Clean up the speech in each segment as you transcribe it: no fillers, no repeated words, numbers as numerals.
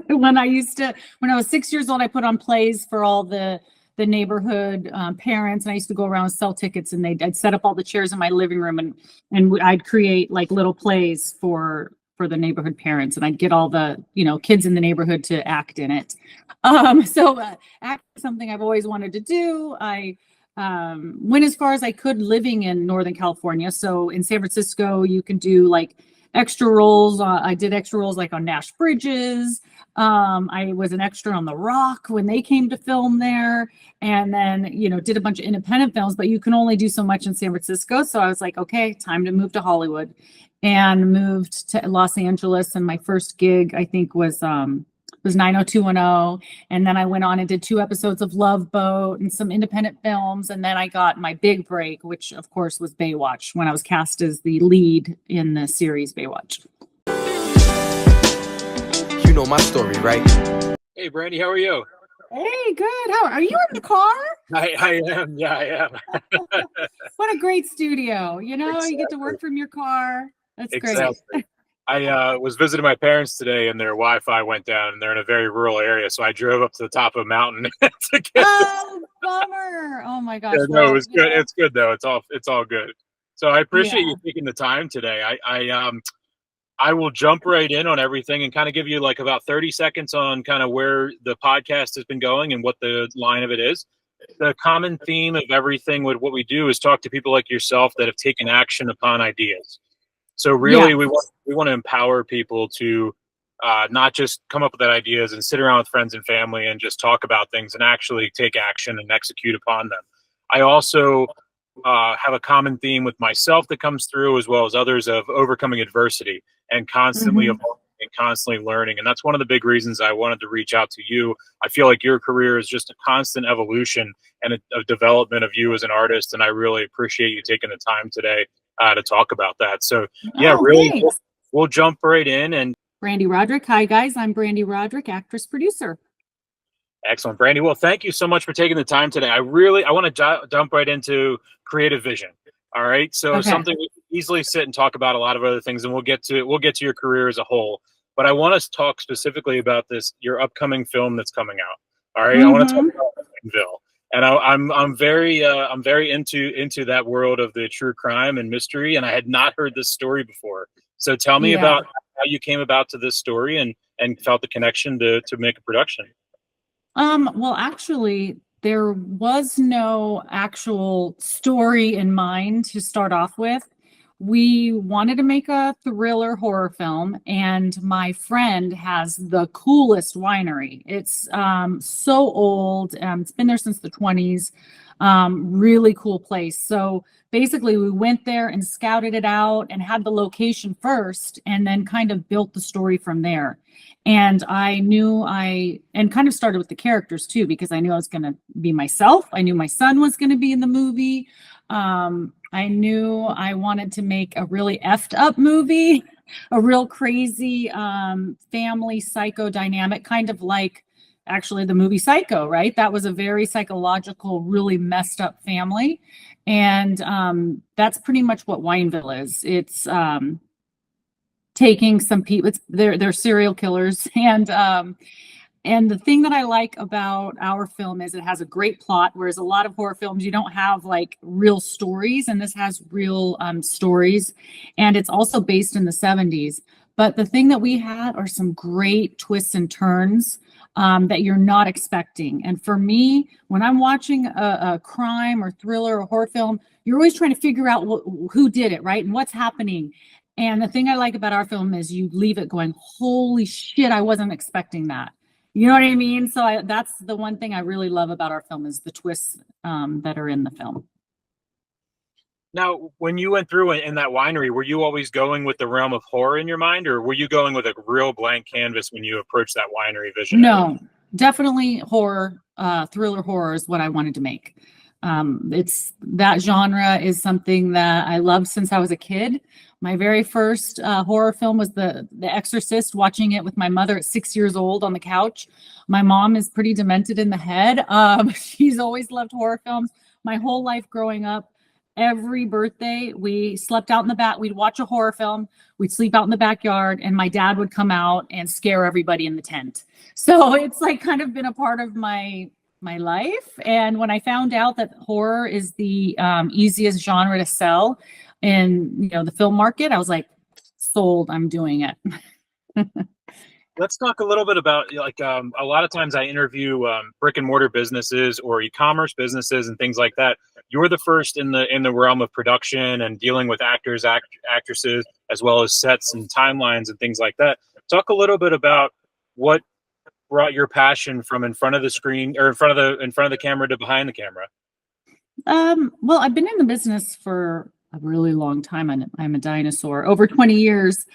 When I was 6 years old, I put on plays for all the neighborhood parents, and I used to go around and sell tickets, and I'd set up all the chairs in my living room, and I'd create like little plays for the neighborhood parents, and I'd get all the kids in the neighborhood to act in it. So act is something I've always wanted to do. I went as far as I could living in Northern California. So in San Francisco, you can do like extra roles. I did extra roles like on Nash Bridges. I was an extra on The Rock when they came to film there, and then, did a bunch of independent films, but you can only do so much in San Francisco. So I was like, okay, time to move to Hollywood, and moved to Los Angeles. And my first gig, I think, was 90210. And then I went on and did 2 episodes of Love Boat and some independent films. And then I got my big break, which of course was Baywatch, when I was cast as the lead in the series Baywatch. You know my story, right? Hey, Brande, how are you? Hey, good. How are you in the car? I am. Yeah, I am. What a great studio. Exactly. You get to work from your car. That's exactly. Great. I was visiting my parents today, and their Wi-Fi went down, and they're in a very rural area. So I drove up to the top of a mountain to get. Oh, bummer! Oh my gosh. Yeah, no, it was good. It's good though. It's all good. So I appreciate you taking the time today. I will jump right in on everything and kind of give you like about 30 seconds on kind of where the podcast has been going and what the line of it is. The common theme of everything with what we do is talk to people like yourself that have taken action upon ideas. So really, we want to empower people to not just come up with that ideas and sit around with friends and family and just talk about things, and actually take action and execute upon them. I also have a common theme with myself that comes through, as well as others, of overcoming adversity and constantly evolving and constantly learning. And that's one of the big reasons I wanted to reach out to you. I feel like your career is just a constant evolution and a development of you as an artist. And I really appreciate you taking the time today to talk about that. So really, we'll jump right in. And Brande Roderick. Hi guys, I'm Brande Roderick, actress, producer. Excellent, Brande. Well, thank you so much for taking the time today. I want to jump right into creative vision. All right. So something we can easily sit and talk about a lot of other things, and we'll get to your career as a whole. But I want to talk specifically about your upcoming film that's coming out. All right. I want to talk about Wineville. And I'm very into that world of the true crime and mystery, and I had not heard this story before. So tell me about how you came about to this story and felt the connection to make a production. Well, actually, there was no actual story in mind to start off with. We wanted to make a thriller horror film, and my friend has the coolest winery. It's so old. It's been there since the 20s. Really cool place. So basically, we went there and scouted it out and had the location first, and then kind of built the story from there. And and kind of started with the characters too, because I knew I was going to be myself. I knew my son was going to be in the movie. I knew I wanted to make a really effed up movie, a real crazy family psycho dynamic, kind of like actually the movie Psycho, right? That was a very psychological, really messed up family. And that's pretty much what Wineville is. It's taking some people, they're serial killers. And the thing that I like about our film is it has a great plot, whereas a lot of horror films, you don't have like real stories, and this has real stories. And it's also based in the 70s. But the thing that we had are some great twists and turns that you're not expecting. And for me, when I'm watching a crime or thriller or horror film, you're always trying to figure out who did it, right? And what's happening. And the thing I like about our film is you leave it going, holy shit, I wasn't expecting that. You know what I mean? So that's the one thing I really love about our film is the twists that are in the film. Now, when you went through in that winery, were you always going with the realm of horror in your mind, or were you going with a real blank canvas when you approached that winery vision? No, definitely horror, thriller horror is what I wanted to make. It's that genre is something that I loved since I was a kid. My very first horror film was The Exorcist, watching it with my mother at 6 years old on the couch. My mom is pretty demented in the head. She's always loved horror films my whole life growing up. every birthday, we slept out in the back. We'd watch a horror film. We'd sleep out in the backyard, and my dad would come out and scare everybody in the tent. So it's like kind of been a part of my life. And when I found out that horror is the easiest genre to sell in the film market, I was like, sold. I'm doing it. Let's talk a little bit about a lot of times I interview brick and mortar businesses or e-commerce businesses and things like that. You're the first in the realm of production and dealing with actors, actresses, as well as sets and timelines and things like that. Talk a little bit about what brought your passion from in front of the screen or in front of the camera to behind the camera. Well, I've been in the business for a really long time. I'm a dinosaur, over 20 years.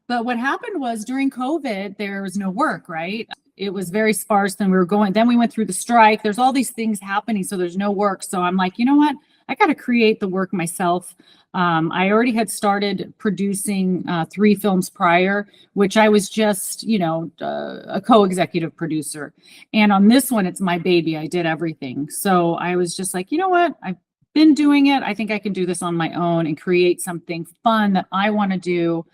But what happened was during COVID, there was no work, right? It was very sparse. Then we went through the strike. There's all these things happening. So there's no work. So I'm like, you know what? I got to create the work myself. I already had started producing 3 films prior, which I was just, a co-executive producer. And on this one, it's my baby. I did everything. So I was just like, you know what? I've been doing it. I think I can do this on my own and create something fun that I want to do.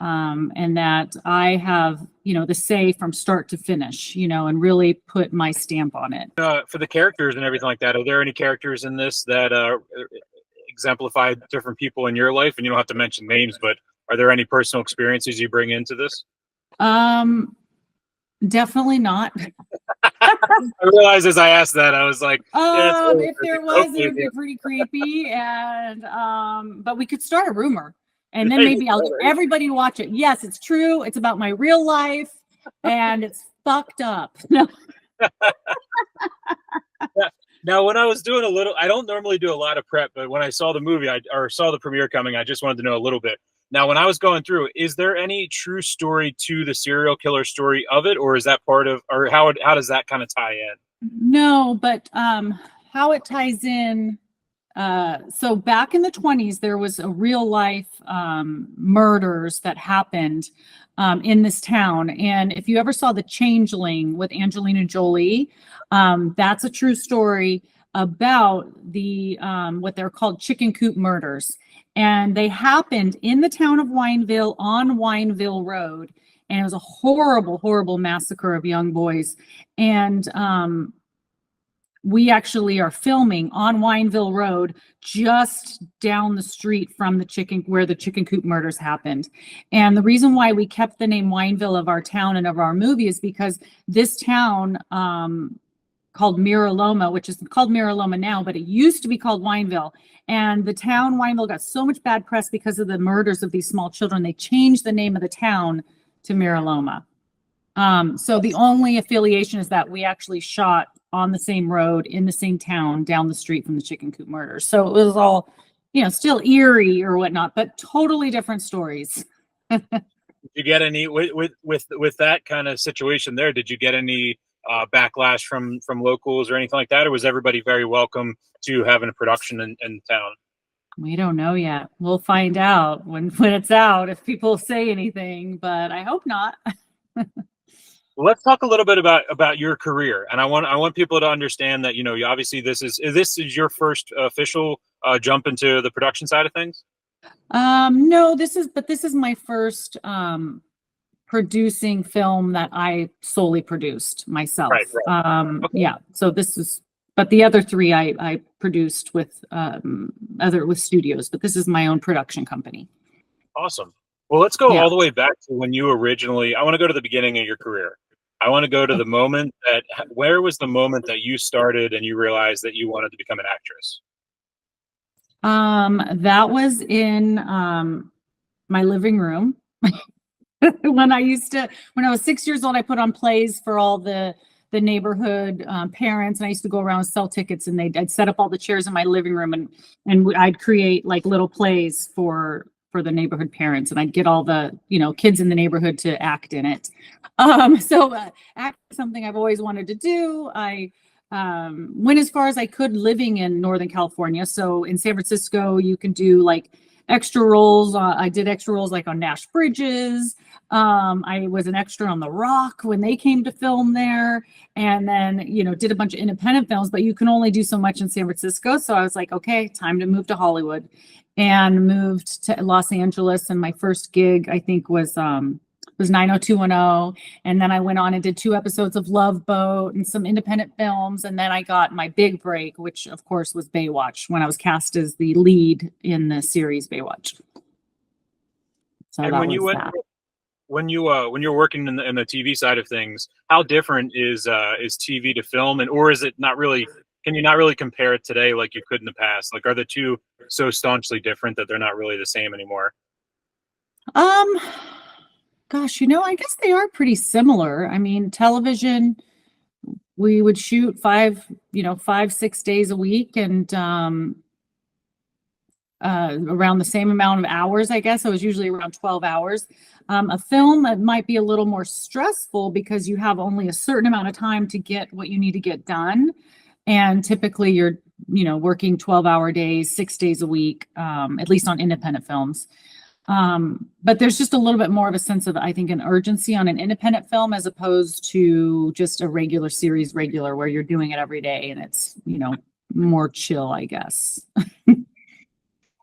And that I have, the say from start to finish, and really put my stamp on it. For the characters and everything like that, are there any characters in this that exemplify different people in your life? And you don't have to mention names, but are there any personal experiences you bring into this? Definitely not. I realized as I asked that, I was like, if there was, it would be pretty creepy. And but we could start a rumor. And then maybe I'll get everybody to watch it. Yes, it's true. It's about my real life, and it's fucked up. No. Now, when I was doing I don't normally do a lot of prep, but when I saw the movie or saw the premiere coming, I just wanted to know a little bit. Now, when I was going through, is there any true story to the serial killer story of it, or is that part of, or how does that kind of tie in? No, but how it ties in. So back in the 1920s, there was a real life murders that happened in this town. And if you ever saw The Changeling with Angelina Jolie, that's a true story about the what they're called chicken coop murders. And they happened in the town of Wineville on Wineville Road. And it was a horrible, horrible massacre of young boys. And we actually are filming on Wineville Road, just down the street from where the chicken coop murders happened. And the reason why we kept the name Wineville of our town and of our movie is because this town called Mira Loma, which is called Mira Loma now, but it used to be called Wineville. And the town Wineville got so much bad press because of the murders of these small children. They changed the name of the town to Mira Loma. So the only affiliation is that we actually shot on the same road in the same town down the street from the chicken coop murders. So it was all, still eerie or whatnot, but totally different stories. Did you get any with that kind of situation there? Did you get any backlash from locals or anything like that, or was everybody very welcome to having a production in town? We don't know yet. We'll find out when it's out if people say anything, but I hope not. Let's talk a little bit about your career, and I want people to understand that you obviously this is your first official jump into the production side of things. No, this is my first producing film that I solely produced myself. Right. Okay. Yeah. So but the other 3 I produced with studios, but this is my own production company. Awesome. Well, let's go all the way back to when you originally. I want to go to the beginning of your career. I want to go to the moment where was the moment that you started and you realized that you wanted to become an actress? That was in my living room. When I was 6 years old, I put on plays for all the neighborhood parents, and I used to go around and sell tickets, and I'd set up all the chairs in my living room, and I'd create like little plays for the neighborhood parents, and I'd get all the kids in the neighborhood to act in it. So act is something I've always wanted to do. I went as far as I could living in Northern California. So in San Francisco, you can do like extra roles. I did extra roles like on Nash Bridges. I was an extra on The Rock when they came to film there, and then, did a bunch of independent films, but you can only do so much in San Francisco. So I was like, okay, time to move to Hollywood, and moved to Los Angeles. And my first gig, I think, was 90210. And then I went on and did 2 episodes of Love Boat and some independent films. And then I got my big break, which of course was Baywatch, when I was cast as the lead in the series Baywatch. So and that when you was went, that. when you're working in the TV side of things, how different is TV to film, or is it not really? Can you not really compare it today like you could in the past? Like, are the two so staunchly different that they're not really the same anymore? Gosh, I guess they are pretty similar. I mean, television, we would shoot 5-6 days a week, and around the same amount of hours, I guess. It was usually around 12 hours. A film, it might be a little more stressful because you have only a certain amount of time to get what you need to get done. And typically you're, working 12-hour days, 6 days a week, at least on independent films. But there's just a little bit more of a sense of, I think, an urgency on an independent film as opposed to just a regular series where you're doing it every day and it's, more chill, I guess.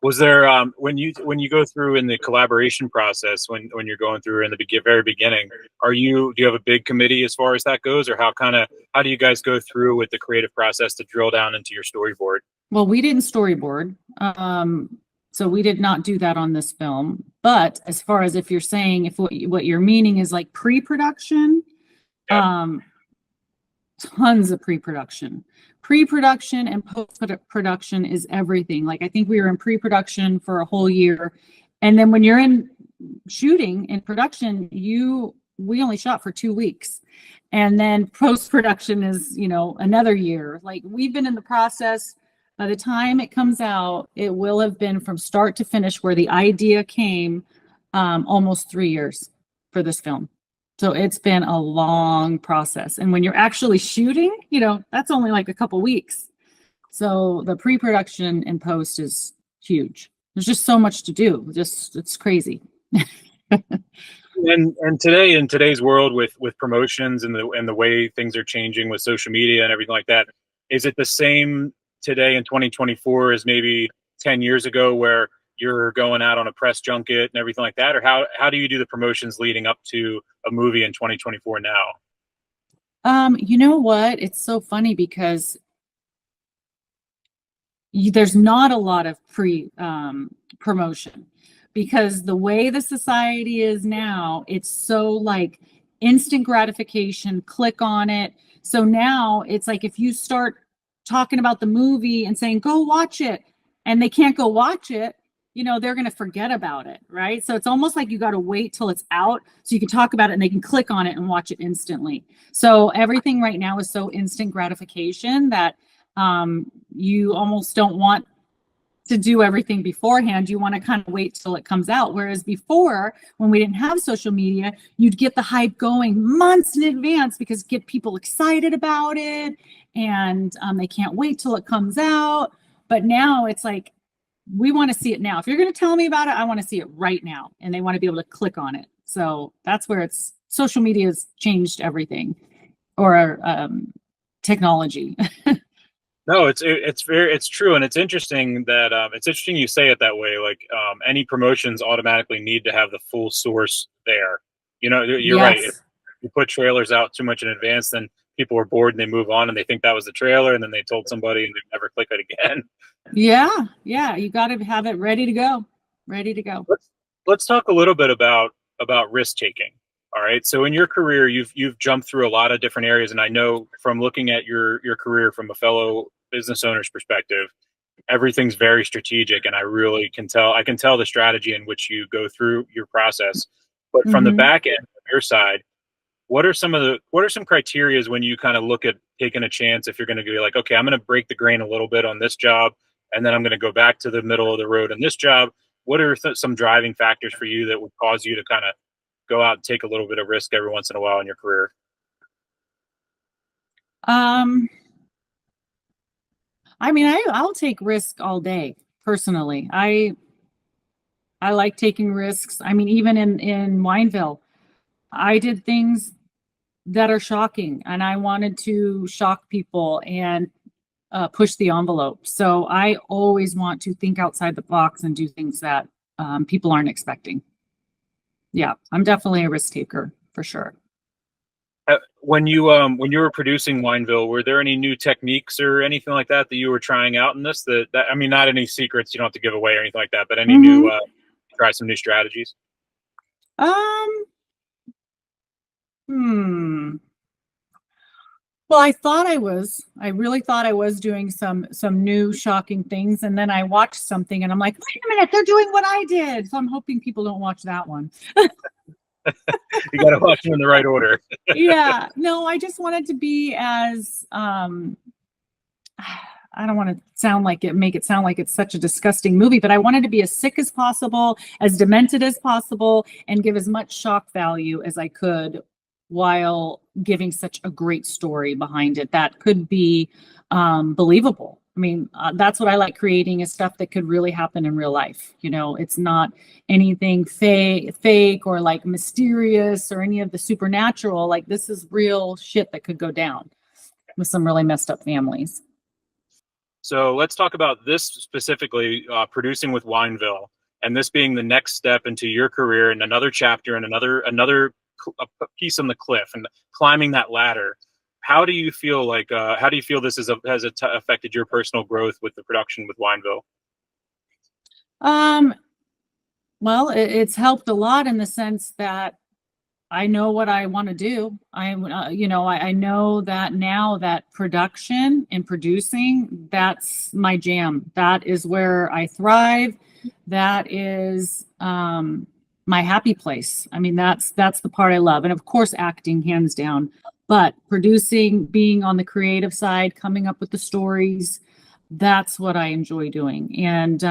Was there when you go through in the collaboration process, when you're going through in the very beginning, do you have a big committee as far as that goes, or how do you guys go through with the creative process to drill down into your storyboard? Well, we didn't storyboard. So we did not do that on this film. But as far as if you're saying, if what you're meaning is like pre-production, Yep. Tons of pre-production. Pre-production and post-production is everything. Like, I think we were in pre-production for a whole year. And then when you're in shooting in production, we only shot for 2 weeks. And then post-production is, another year. Like, we've been in the process. By the time it comes out, it will have been from start to finish, where the idea came, almost 3 years for this film. So it's been a long process. And when you're actually shooting, that's only like a couple weeks. So the pre-production and post is huge. There's just so much to do. It's crazy. And today, in today's world, with promotions and the way things are changing with social media and everything like that, is it the same today in 2024 as maybe 10 years ago, where you're going out on a press junket and everything like that? Or how do you do the promotions leading up to a movie in 2024 now? You know what? It's so funny because there's not a lot of promotion, because the way the society is now, it's so like instant gratification, click on it. So now it's like, if you start talking about the movie and saying, go watch it, and they can't go watch it, they're going to forget about it, right? So it's almost like you got to wait till it's out so you can talk about it and they can click on it and watch it instantly. So everything right now is so instant gratification that you almost don't want to do everything beforehand. You want to kind of wait till it comes out. Whereas before, when we didn't have social media, you'd get the hype going months in advance because get people excited about it, and they can't wait till it comes out. But now it's like, we want to see it now. If you're going to tell me about it, I want to see it right now. And they want to be able to click on it. So that's where social media has changed everything, or technology. No, it's true, and it's interesting that you say it that way. Like, any promotions automatically need to have the full source there. You're Yes. right. If you put trailers out too much in advance, then people are bored and they move on and they think that was the trailer, and then they told somebody and they never click it again. Yeah. You got to have it ready to go. Let's talk a little bit about risk taking. All right. So in your career, you've jumped through a lot of different areas, and I know from looking at your career from a fellow business owner's perspective, everything's very strategic, and I can tell the strategy in which you go through your process. But from the back end of your side, what are some criterias when you kind of look at taking a chance? If you're going to be like, okay, I'm going to break the grain a little bit on this job, and then I'm going to go back to the middle of the road on this job. What are some driving factors for you that would cause you to kind of go out and take a little bit of risk every once in a while in your career? I mean, I'll take risk all day personally. I like taking risks. I mean, even in Wineville, I did things that are shocking, and I wanted to shock people and push the envelope. So I always want to think outside the box and do things that people aren't expecting. Yeah, I'm definitely a risk taker for sure. When you were producing Wineville, were there any new techniques or anything like that that you were trying out in this? That I mean, not any secrets you don't have to give away or anything like that, but any new try some new strategies? Well, I really thought I was doing some new shocking things. And then I watched something and I'm like, wait a minute, they're doing what I did. So I'm hoping people don't watch that one. You got to watch them in the right order. Yeah, no, I just wanted to be as, I don't want to make it sound like it's such a disgusting movie, but I wanted to be as sick as possible, as demented as possible, and give as much shock value as I could while giving such a great story behind it that could be believable. I mean, that's what I like creating, is stuff that could really happen in real life. You know, it's not anything fake or like mysterious or any of the supernatural. Like, this is real shit that could go down with some really messed up families. So let's talk about this specifically, producing with Wineville, and this being the next step into your career and another chapter and another piece on the cliff and climbing that ladder. How do you feel this has affected your personal growth with the production with Wineville? Well, it's helped a lot in the sense that I know what I want to do. I know that now that production and producing, that's my jam. That is where I thrive. That is my happy place. I mean, that's the part I love. And of course, acting, hands down. But producing, being on the creative side, coming up with the stories, that's what I enjoy doing. And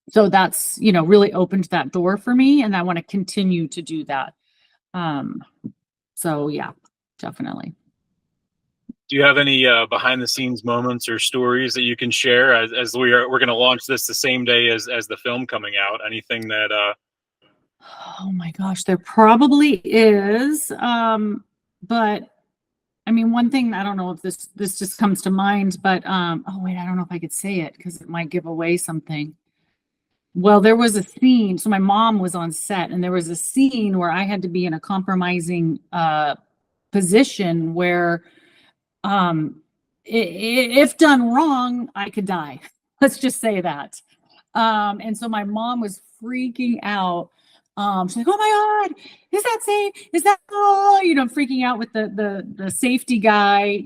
so that's, really opened that door for me. And I want to continue to do that. So yeah, definitely. Do you have any behind the scenes moments or stories that you can share as we're going to launch this the same day as the film coming out? Anything that Oh my gosh, there probably is. But I mean, one thing, I don't know if this just comes to mind, but oh wait, I don't know if I could say it because it might give away something. Well, there was a scene. So my mom was on set, and there was a scene where I had to be in a compromising position where, if done wrong, I could die. Let's just say that. And so my mom was freaking out. She's like, "Oh my God, is that safe? Is that freaking out with the safety guy,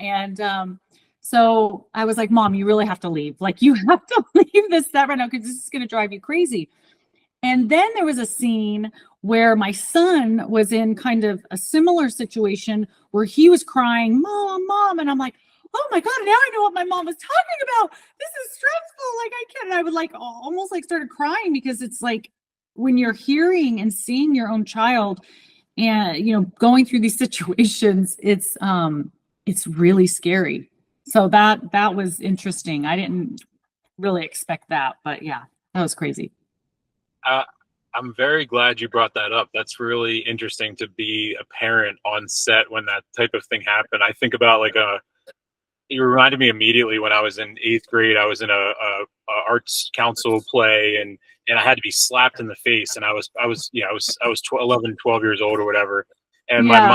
and so I was like, Mom, you really have to leave. Like, you have to leave this set right now because this is going to drive you crazy." And then there was a scene where my son was in kind of a similar situation where he was crying, "Mom, Mom." And I'm like, oh my God, now I know what my mom was talking about. This is stressful. Like, I can't. And I would like almost like started crying because it's like when you're hearing and seeing your own child and, going through these situations, it's really scary. So that was interesting. I didn't really expect that, but yeah, that was crazy. I'm very glad you brought that up. That's really interesting to be a parent on set when that type of thing happened. I think about you reminded me immediately when I was in 8th grade. I was in a arts council play, and I had to be slapped in the face. And I was 11, 12 years old or whatever. And Yeah.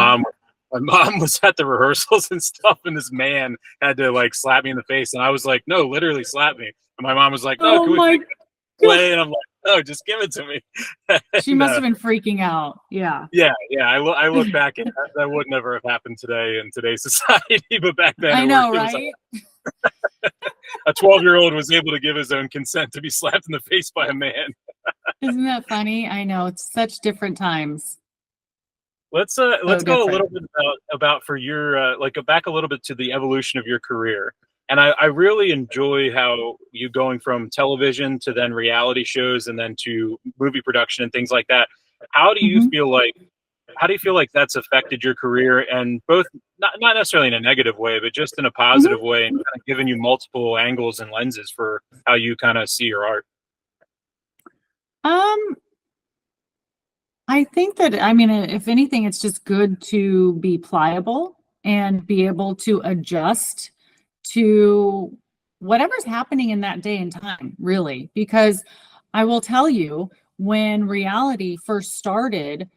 my mom was at the rehearsals and stuff, and this man had to like slap me in the face. And I was like, "No, literally slap me." And my mom was like, "No, can we play?" And I'm like, "No, just give it to me." She must have been freaking out. Yeah. Yeah. I look back and that would never have happened today in today's society, but back then I know, right? A 12-year-old was able to give his own consent to be slapped in the face by a man. Isn't that funny? I know, it's such different times. Let's go a little bit about for your go back a little bit to the evolution of your career. And I really enjoy how you going from television to then reality shows and then to movie production and things like that. How do you feel like that's affected your career, and both not necessarily in a negative way, but just in a positive way, and kind of giving you multiple angles and lenses for how you kind of see your art? Um, I think that, I mean, if anything, it's just good to be pliable and be able to adjust to whatever's happening in that day and time, really. Because I will tell you, when reality first started,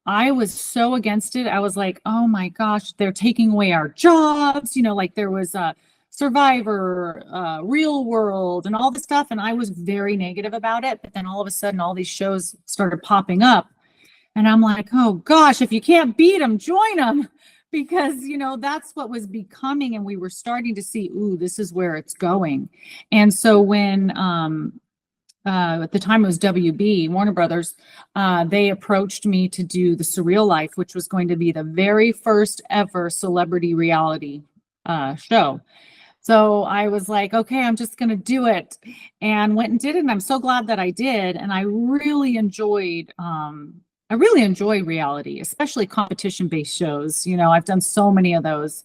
I was so against it. I was like, oh my gosh, they're taking away our jobs. Like there was a Survivor, Real World, and all this stuff. And I was very negative about it. But then all of a sudden, all these shows started popping up. And I'm like, oh gosh, if you can't beat them, join them. Because, that's what was becoming. And we were starting to see, ooh, this is where it's going. And so when, at the time it was WB, Warner Brothers, they approached me to do The Surreal Life, which was going to be the very first ever celebrity reality show. So I was like, okay, I'm just going to do it, and went and did it. And I'm so glad that I did. And I really enjoyed reality, especially competition-based shows. I've done so many of those,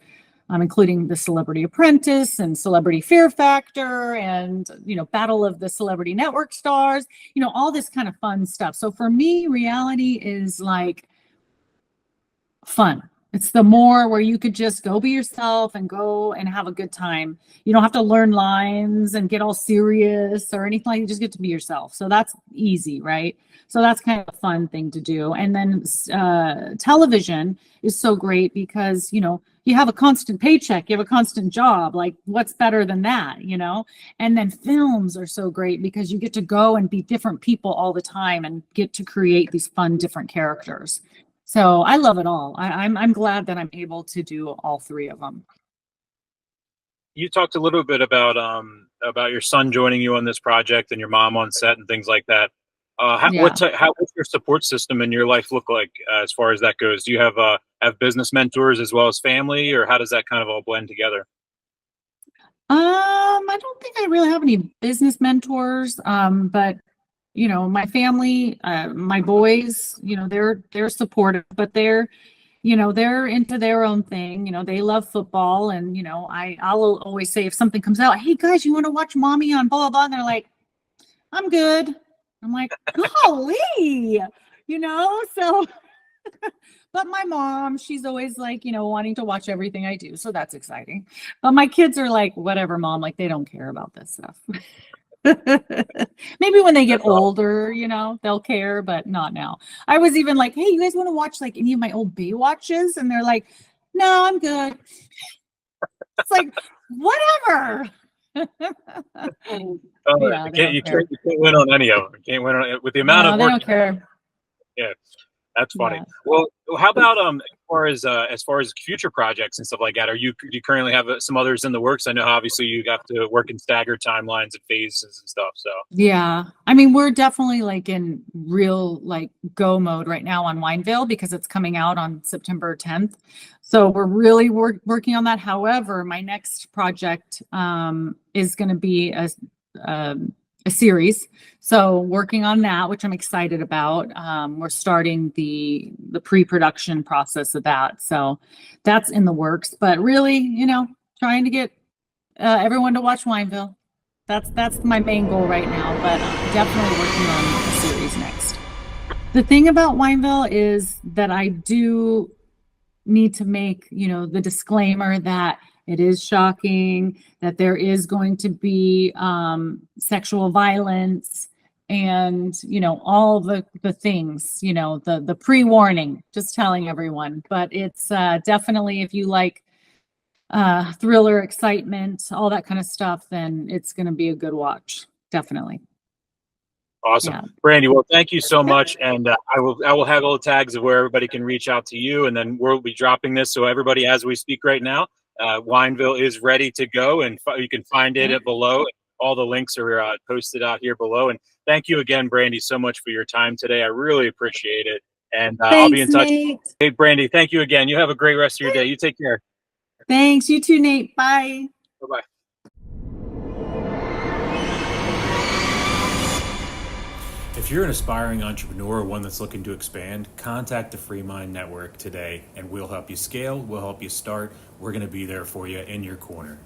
including the Celebrity Apprentice and Celebrity Fear Factor and, Battle of the Celebrity Network Stars, all this kind of fun stuff. So for me, reality is like fun. It's the more where you could just go be yourself and go and have a good time. You don't have to learn lines and get all serious or anything. You just get to be yourself. So that's easy, right? So that's kind of a fun thing to do. And then television is so great because, you have a constant paycheck, you have a constant job. Like, what's better than that, And then films are so great because you get to go and be different people all the time and get to create these fun, different characters. So I love it all. I'm glad that I'm able to do all three of them. You talked a little bit about your son joining you on this project and your mom on set and things like that. What's your support system in your life look like as far as that goes? Do you have business mentors as well as family, or how does that kind of all blend together? I don't think I really have any business mentors, but my family, my boys, they're supportive, but they're into their own thing. They love football, and I'll always say, if something comes out, hey guys, you want to watch mommy on blah blah blah, and they're like, I'm good. I'm like, golly, so. But my mom, she's always like, wanting to watch everything I do, so that's exciting. But my kids are like, whatever, mom, like they don't care about this stuff. Maybe when they get older, they'll care, but not now. I was even like, hey, you guys want to watch like any of my old Baywatches? And they're like, no, I'm good. It's like, whatever. You can't win on any of them. You can't win on it with the amount of work. They don't care. Yeah, that's funny. Yeah. Well, how about as far as future projects and stuff like that? Do you currently have some others in the works? I know obviously you have to work in staggered timelines and phases and stuff. So yeah, I mean, we're definitely like in real like go mode right now on Wineville because it's coming out on September 10th. So we're really working on that. However, my next project is going to be a series. So working on that, which I'm excited about. We're starting the pre-production process of that. So that's in the works, but really, trying to get everyone to watch Wineville. That's my main goal right now, but definitely working on a series next. The thing about Wineville is that I do need to make, the disclaimer that it is shocking, that there is going to be sexual violence and, all the things, the pre-warning, just telling everyone. But it's definitely, if you like thriller, excitement, all that kind of stuff, then it's going to be a good watch. Definitely. Awesome. Yeah. Brande, well, thank you so much. And I will have all the tags of where everybody can reach out to you, and then we'll be dropping this. So everybody, as we speak right now, Wineville is ready to go, and you can find it below. All the links are posted out here below. And thank you again, Brande, so much for your time today. I really appreciate it. And I'll be in touch. Nate. Hey, Brande, thank you again. You have a great rest of your day. You take care. Thanks. You too, Nate. Bye. Bye-bye. If you're an aspiring entrepreneur or one that's looking to expand, contact the FreeMind Network today, and we'll help you scale, we'll help you start. We're going to be there for you in your corner.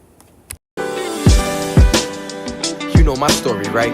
You know my story, right?